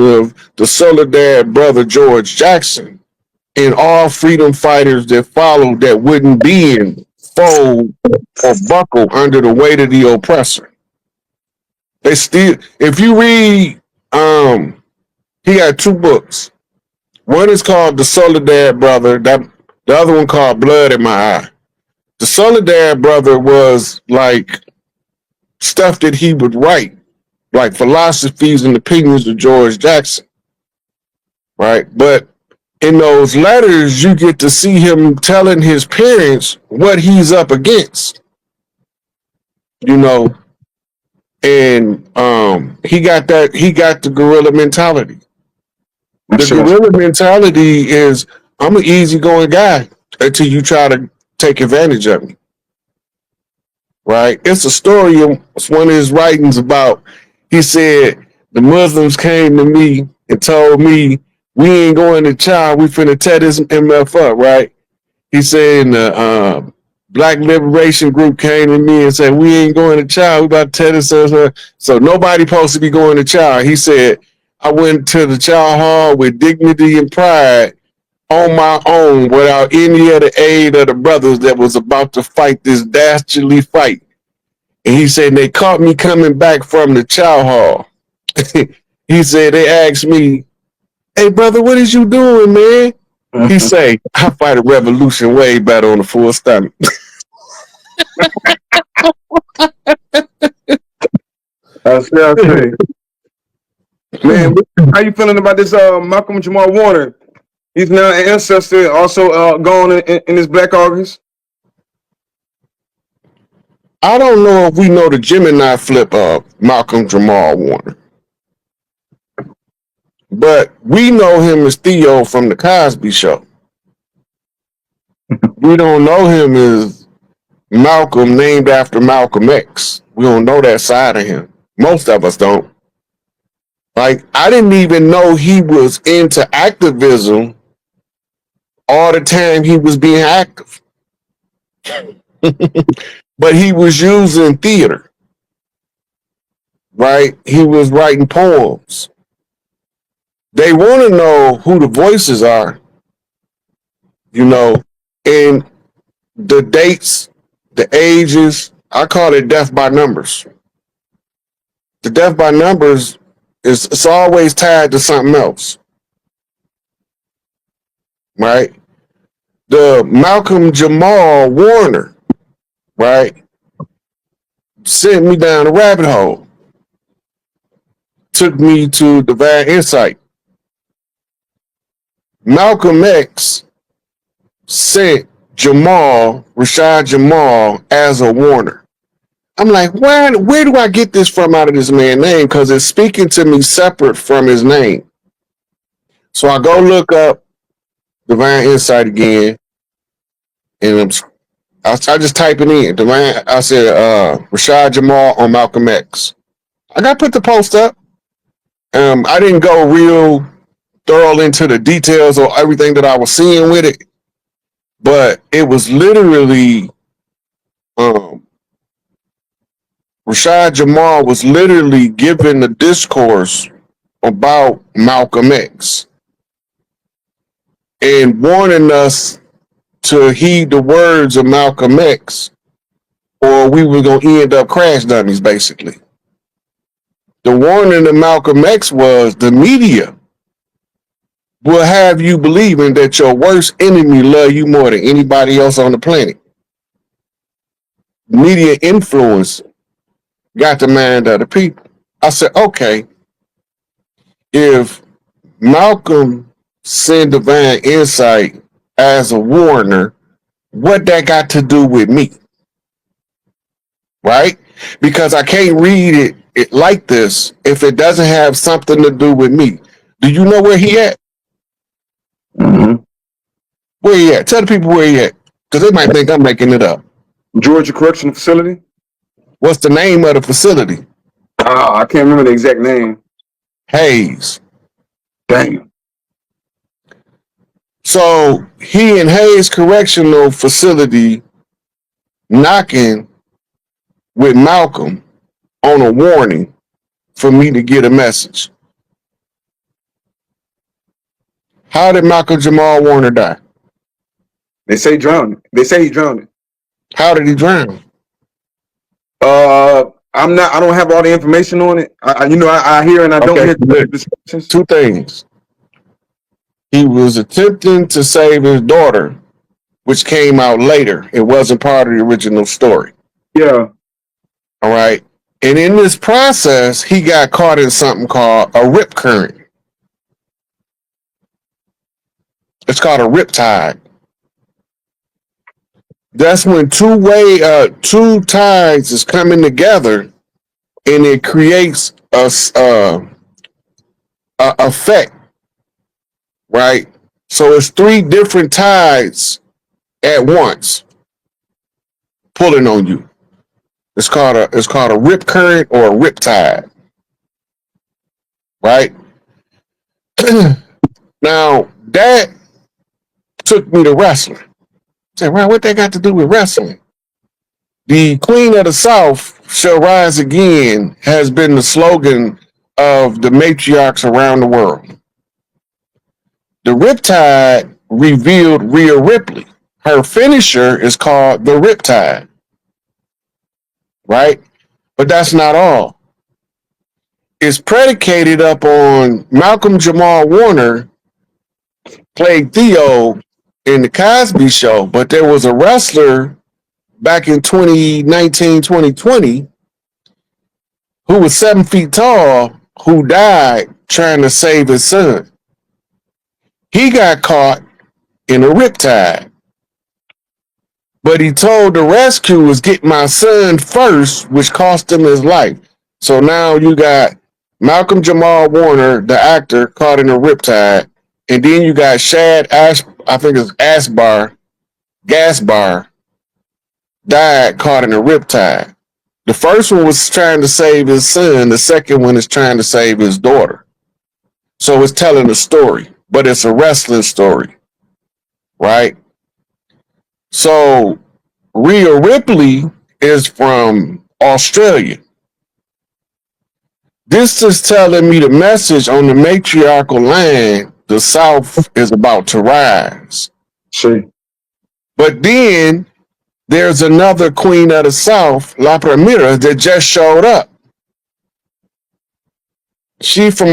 of the Soledad brother George Jackson and all freedom fighters that followed that wouldn't be in fold or buckle under the weight of the oppressor. They still, if you read, he had two books. One is called The Soledad Brother. The other one called Blood in My Eye. The Soledad Brother was like stuff that he would write, like philosophies and opinions of George Jackson, right? But in those letters, you get to see him telling his parents what he's up against, you know, and he got the guerrilla mentality. The guerrilla mentality is I'm an easygoing guy until you try to take advantage of me. Right? It's a story. It's one of his writings about. He said the Muslims came to me and told me we ain't going to trial. We finna tear this MF up. Right? He said and the Black Liberation Group came to me and said we ain't going to trial. We about to tear this up. So nobody supposed to be going to trial. He said I went to the trial hall with dignity and pride on my own without any of the aid of the brothers that was about to fight this dastardly fight. And he said they caught me coming back from the chow hall. He said they asked me, "Hey brother, what is you doing, man?" He say, "I fight a revolution way better on a full stomach." I see. Man, how you feeling about this Malcolm Jamal Warner? He's now an ancestor, also gone in his Black August. I don't know if we know the Gemini flip of Malcolm Jamal Warner, but we know him as Theo from the Cosby Show. We don't know him as Malcolm named after Malcolm X. We don't know that side of him. Most of us don't. Like, I didn't even know he was into activism all the time he was being active. But he was using theater, right? He was writing poems. They want to know who the voices are, you know, and the dates, the ages. I call it death by numbers. The death by numbers it's always tied to something else, right? The Malcolm Jamal Warner, right, sent me down a rabbit hole, took me to divine insight. Malcolm X sent Rashad Jamal as a Warner. I'm like, where do I get this from out of this man's name? Because it's speaking to me separate from his name. So I go look up Divine Insight again, and I just type it in. I said Rashad Jamal on Malcolm X. I got to put the post up. I didn't go real thorough into the details or everything that I was seeing with it, but it was literally Rashad Jamal was literally giving the discourse about Malcolm X and warning us to heed the words of Malcolm X, or we were going to end up crash dummies, basically. The warning of Malcolm X was the media will have you believing that your worst enemy love you more than anybody else on the planet. Media influence got the mind of the people. I said, okay, if Malcolm sent Divine Insight as a warner, what that got to do with me? Right? Because I can't read it like this if it doesn't have something to do with me. Do you know where he at? Mm-hmm. Where he at? Tell the people where he at. Because they might think I'm making it up. Georgia Correctional Facility. What's the name of the facility? I can't remember the exact name. Hayes. Damn. So he in Hayes Correctional Facility knocking with Malcolm on a warning for me to get a message. How did Malcolm Jamal Warner die? They say drowned. They say he drowned. How did he drown? I don't have all the information on it. I hear and I don't hear discussions. Two things. He was attempting to save his daughter, which came out later. It wasn't part of the original story. Yeah. All right. And in this process, he got caught in something called a rip current. It's called a riptide. That's when two tides is coming together, and it creates a effect, right? So it's three different tides at once pulling on you. It's called a rip current or a riptide, right? Now that took me to wrestling. I said, well, what they got to do with wrestling? The Queen of the South shall rise again has been the slogan of the matriarchs around the world. The Riptide revealed Rhea Ripley. Her finisher is called the Riptide, right? But that's not all. It's predicated up on Malcolm Jamal Warner played Theo in the Cosby Show, but there was a wrestler back in 2019, 2020 who was 7 feet tall who died trying to save his son. He got caught in a riptide, but he told the rescuers, get my son first, which cost him his life. So now you got Malcolm Jamal Warner, the actor, caught in a riptide, and then you got Shad Gaspar, died caught in a riptide. The first one was trying to save his son. The second one is trying to save his daughter. So it's telling a story, but it's a wrestling story, right? So Rhea Ripley is from Australia. This is telling me the message on the matriarchal line, the South is about to rise. See. But then there's another Queen of the South, La Primera, that just showed up. She from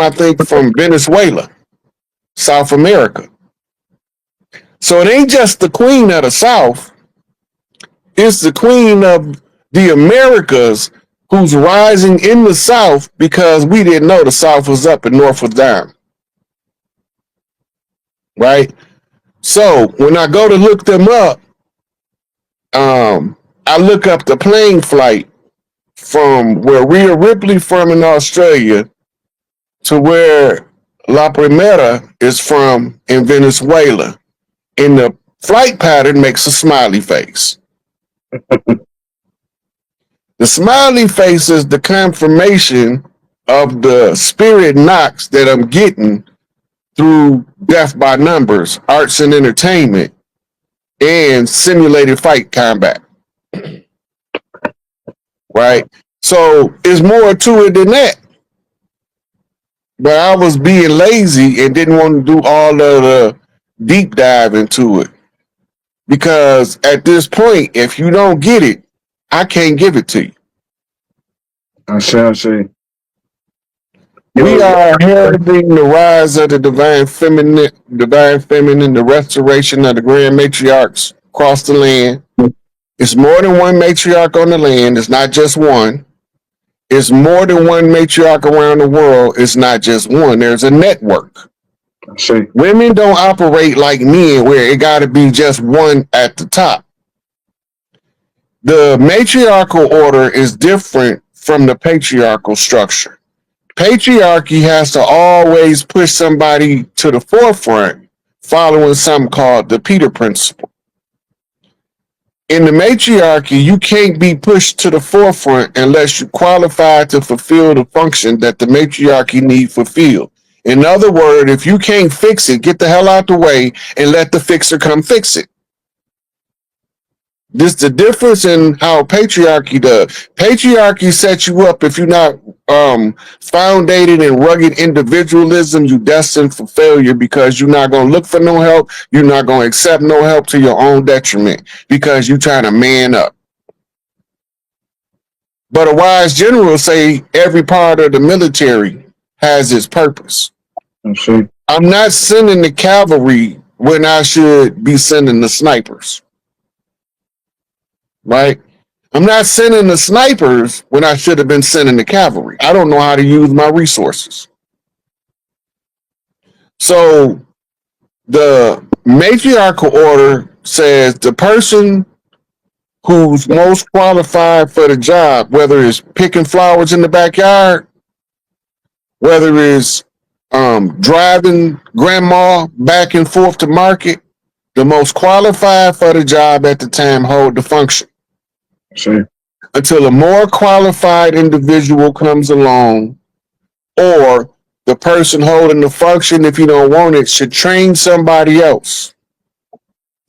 Venezuela, South America. So it ain't just the Queen of the South, it's the Queen of the Americas who's rising in the South because we didn't know the South was up and North was down. Right? So when I go to look them up, I look up the plane flight from where Rhea Ripley from in Australia to where La Primera is from in Venezuela. And the flight pattern makes a smiley face. The smiley face is the confirmation of the spirit knocks that I'm getting through Death by Numbers, arts and entertainment, and simulated fight combat. Right? So it's more to it than that. But I was being lazy and didn't want to do all of the deep dive into it. Because at this point, if you don't get it, I can't give it to you. I see. We are heralding the rise of the divine feminine, the restoration of the grand matriarchs across the land. It's more than one matriarch on the land. It's not just one. It's more than one matriarch around the world. It's not just one. There's a network. Women don't operate like men where it got to be just one at the top. The matriarchal order is different from the patriarchal structure. Patriarchy has to always push somebody to the forefront, following something called the Peter Principle. In the matriarchy, you can't be pushed to the forefront unless you qualify to fulfill the function that the matriarchy need fulfilled. In other words, if you can't fix it, get the hell out the way and let the fixer come fix it. This the difference in how patriarchy does. Patriarchy sets you up if you're not founded in rugged individualism, you destined for failure because you're not going to look for no help. You're not going to accept no help to your own detriment because you're trying to man up. But a wise general say every part of the military has its purpose. I'm not sending the cavalry when I should be sending the snipers. Right? I'm not sending the snipers when I should have been sending the cavalry. I don't know how to use my resources. So the matriarchal order says the person who's most qualified for the job, whether it's picking flowers in the backyard, whether it's driving grandma back and forth to market, the most qualified for the job at the time hold the function. Sure. Until a more qualified individual comes along, or the person holding the function, if you don't want it, should train somebody else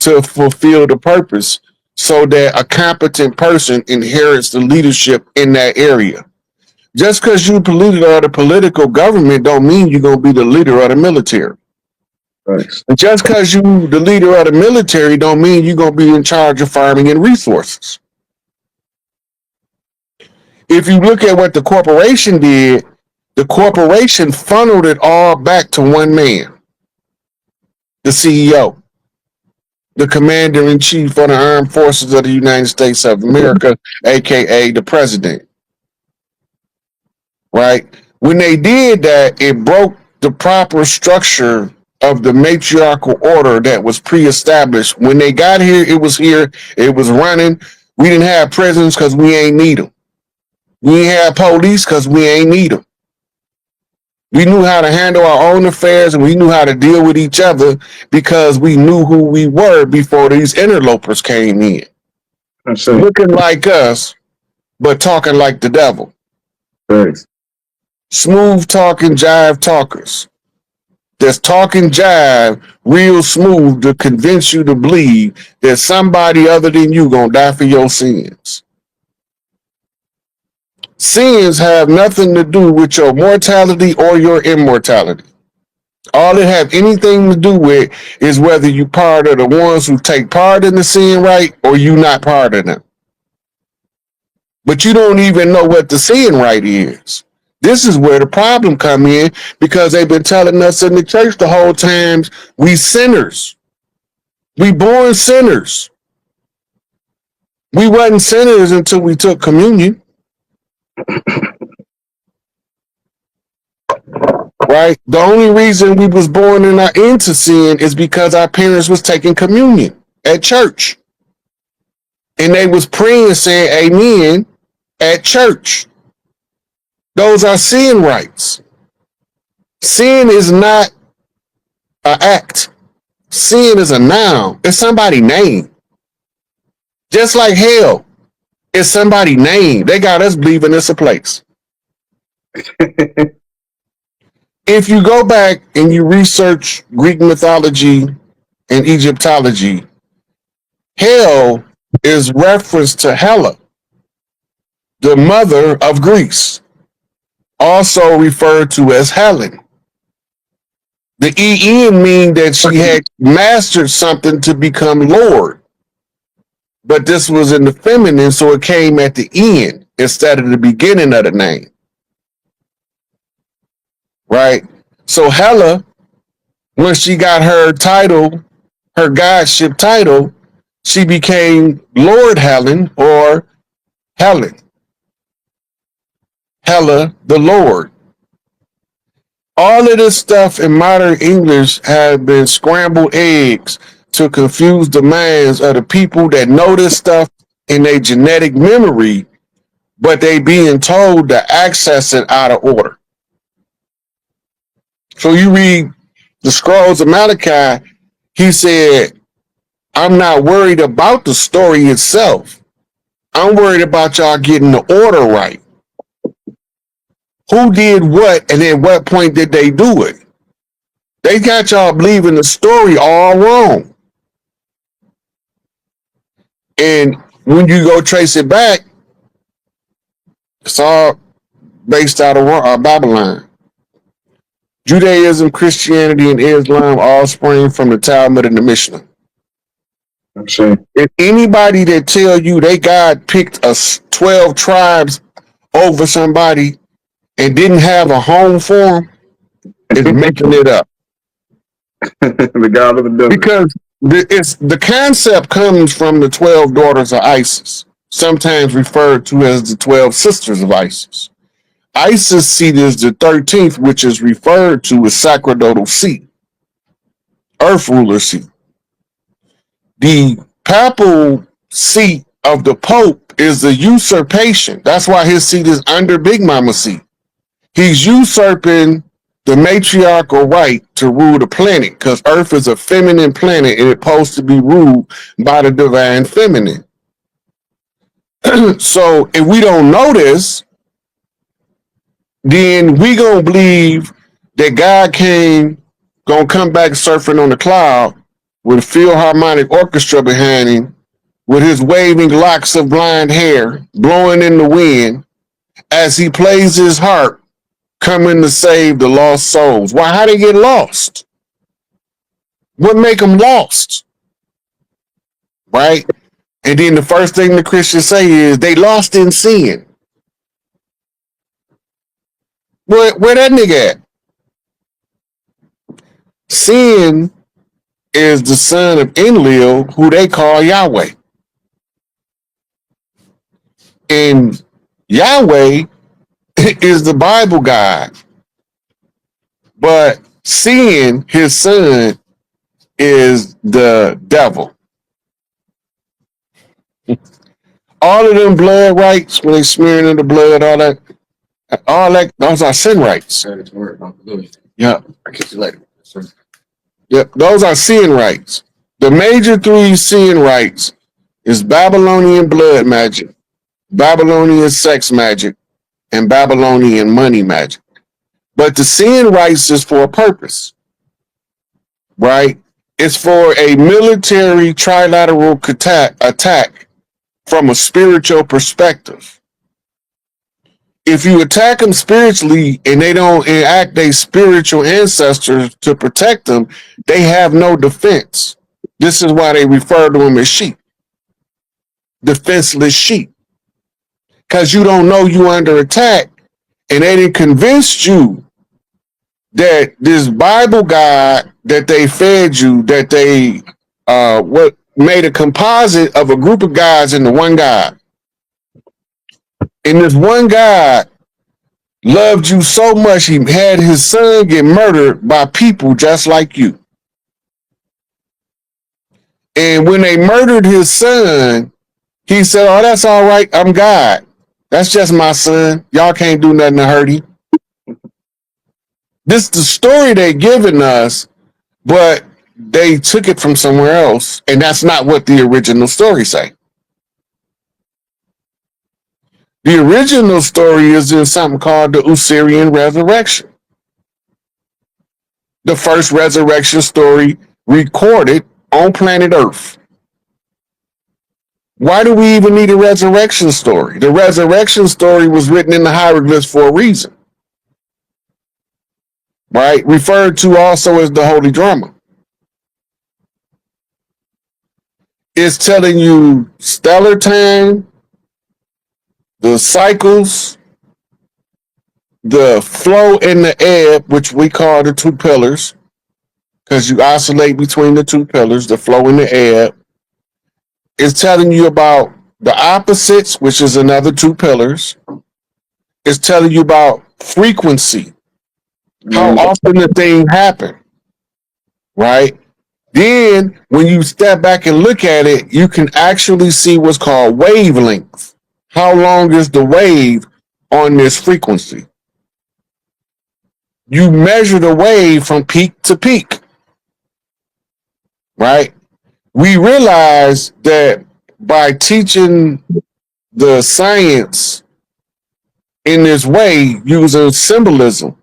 to fulfill the purpose so that a competent person inherits the leadership in that area. Just because you're leader of the political government don't mean you're going to be the leader of the military. Thanks. And just because you're the leader of the military don't mean you're going to be in charge of farming and resources. If you look at what the corporation did, the corporation funneled it all back to one man, the CEO, the commander-in-chief of the armed forces of the United States of America, aka the president. Right? When they did that, it broke the proper structure of the matriarchal order that was pre-established. When they got here, it was running. We didn't have prisons because we ain't need them. We ain't have police because we ain't need them. We knew how to handle our own affairs and we knew how to deal with each other because we knew who we were before these interlopers came in. Looking like us, but talking like the devil. Thanks. Smooth talking jive talkers. That's talking jive real smooth to convince you to believe that somebody other than you gonna die for your sins. Sins have nothing to do with your mortality or your immortality. All it have anything to do with is whether you part of the ones who take part in the sin right or you not part of them. But you don't even know what the sin right is. This is where the problem come in because they've been telling us in the church the whole time we sinners. We born sinners. We wasn't sinners until we took communion. Right? The only reason we was born into sin is because our parents was taking communion at church. And they was praying saying amen at church. Those are sin rights. Sin is not an act. Sin is a noun. It's somebody's name. Just like hell, it's somebody's name. They got us believing it's a place. If you go back and you research Greek mythology and Egyptology, hell is reference to Hela, the mother of Greece, also referred to as Helen. The EN mean that she had mastered something to become Lord. But this was in the feminine, so it came at the end instead of the beginning of the name. Right? So Hela, when she got her title, her godship title, she became Lord Helen or Helen. Hela, the Lord. All of this stuff in modern English has been scrambled eggs to confuse the minds of the people that know this stuff in their genetic memory, but they being told to access it out of order. So you read the scrolls of Malachi, he said, I'm not worried about the story itself. I'm worried about y'all getting the order right. Who did what and at what point did they do it? They got y'all believing the story all wrong. And when you go trace it back, it's all based out of Babylon. Judaism, Christianity, and Islam all spring from the Talmud and the Mishnah. If anybody that tell you they God picked 12 tribes over somebody and didn't have a home for them, is making it up. The God of the desert. Because the concept comes from the 12 daughters of Isis, sometimes referred to as the 12 sisters of Isis. Isis' seat is the 13th, which is referred to as sacerdotal seat, earth ruler seat. The papal seat of the Pope is the usurpation. That's why his seat is under Big Mama's seat. He's usurping the matriarchal right to rule the planet, because Earth is a feminine planet and it's supposed to be ruled by the divine feminine. So if we don't know this, then we gonna believe that God gonna come back surfing on the cloud with a Philharmonic orchestra behind him, with his waving locks of blonde hair blowing in the wind as he plays his harp, coming to save the lost souls. Why? How they get lost? What make them lost? Right? And then the first thing the Christians say is they lost in sin. Where that nigga at? Sin is the son of Enlil, who they call Yahweh. And Yahweh is the Bible God. But sin, his son, is the devil. All of them blood rites, when they smearing in the blood, all that, those are sin rites. Yeah. I catch you later. Yep, those are sin rites. The major three sin rites is Babylonian blood magic, Babylonian sex magic, and Babylonian money magic. But the sin rites is for a purpose, right? It's for a military trilateral attack from a spiritual perspective. If you attack them spiritually and they don't enact their spiritual ancestors to protect them, they have no defense. This is why they refer to them as sheep. Defenseless sheep. Because you don't know you under attack, and they didn't convince you that this Bible God that they fed you, that they what made a composite of a group of gods into one God. And this one God loved you so much, he had his son get murdered by people just like you. And when they murdered his son, he said, "Oh, that's all right. I'm God. That's just my son. Y'all can't do nothing to hurt him." This is the story they giving us, but they took it from somewhere else, and that's not what the original story say. The original story is in something called the Osirian Resurrection. The first resurrection story recorded on planet Earth. Why do we even need a resurrection story? The resurrection story was written in the hieroglyphs for a reason. Right? Referred to also as the Holy Drama. It's telling you stellar time, the cycles, the flow and the ebb, which we call the two pillars, because you oscillate between the two pillars, the flow and the ebb. It's telling you about the opposites, which is another two pillars. It's telling you about frequency, how often the thing happen, right? Then when you step back and look at it, you can actually see what's called wavelength. How long is the wave on this frequency? You measure the wave from peak to peak, right? We realize that by teaching the science in this way, using symbolism,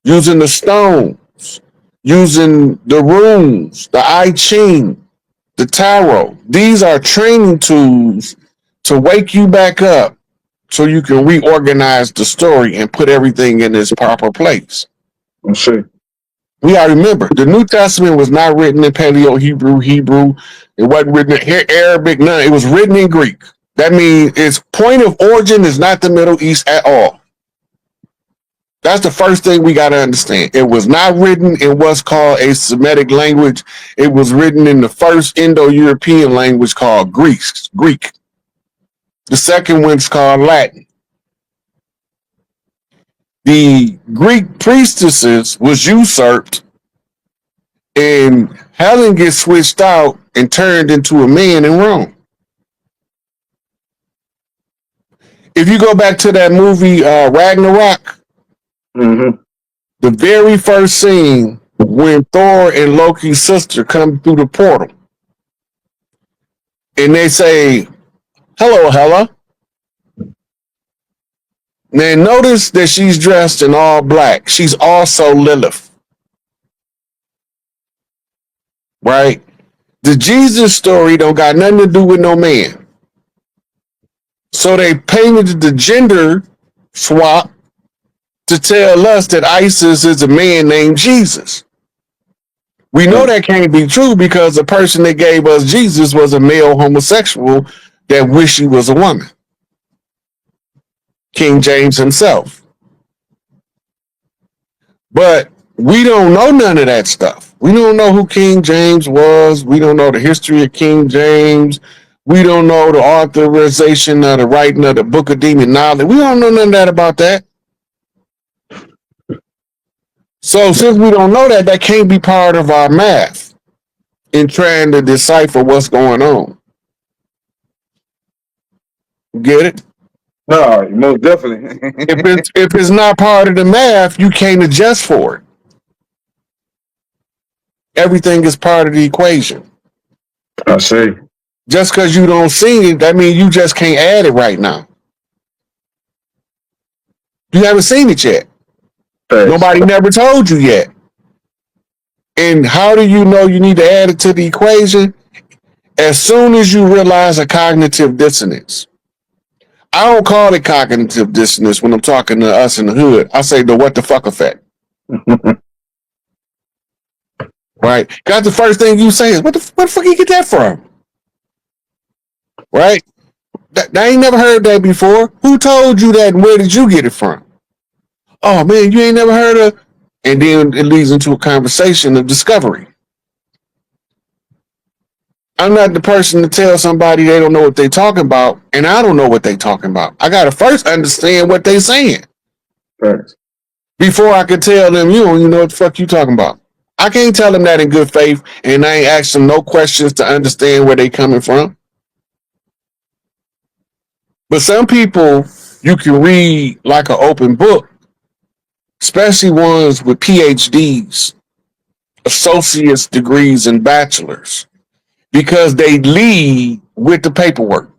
using the stones, using the runes, the I Ching, the tarot. These are training tools to wake you back up so you can reorganize the story and put everything in its proper place. I'm sure. We gotta remember, the New Testament was not written in Paleo Hebrew. It wasn't written in Arabic, none. It was written in Greek. That means its point of origin is not the Middle East at all. That's the first thing we got to understand. It was not written in what's called a Semitic language. It was written in the first Indo-European language called Greek. The second one's called Latin. The Greek priestesses was usurped, and Helen gets switched out and turned into a man in Rome. If you go back to that movie Ragnarok, the very first scene when Thor and Loki's sister come through the portal, and they say, "Hello, Hela." Now notice that she's dressed in all black. She's also Lilith, right? The Jesus story don't got nothing to do with no man. So they painted the gender swap to tell us that Isis is a man named Jesus. We know that can't be true because the person that gave us Jesus was a male homosexual that wished he was a woman. King James himself. But we don't know none of that stuff. We don't know who King James was. We don't know the history of King James. We don't know the authorization of the writing of the Book of Demon Knowledge. We don't know none of that about that. So since we don't know that, that can't be part of our math in trying to decipher what's going on. Get it? No, most definitely. If it's not part of the math, you can't adjust for it. Everything is part of the equation. I see. Just because you don't see it, that means you just can't add it right now. You haven't seen it yet. Thanks. Nobody never told you yet. And how do you know you need to add it to the equation? As soon as you realize a cognitive dissonance. I don't call it cognitive dissonance when I'm talking to us in the hood. I say the what the fuck effect. Right? Because the first thing you say is, where the fuck you get that from? Right? I ain't never heard that before. Who told you that and where did you get it from? Oh man, you ain't never heard of. And then it leads into a conversation of discovery. I'm not the person to tell somebody they don't know what they're talking about, and I don't know what they're talking about. I got to first understand what they're saying. Right. Before I can tell them, you don't even know what the fuck you talking about. I can't tell them that in good faith, and I ain't ask them no questions to understand where they coming from. But some people, you can read like an open book, especially ones with PhDs, associate's degrees, and bachelors, because they lead with the paperwork.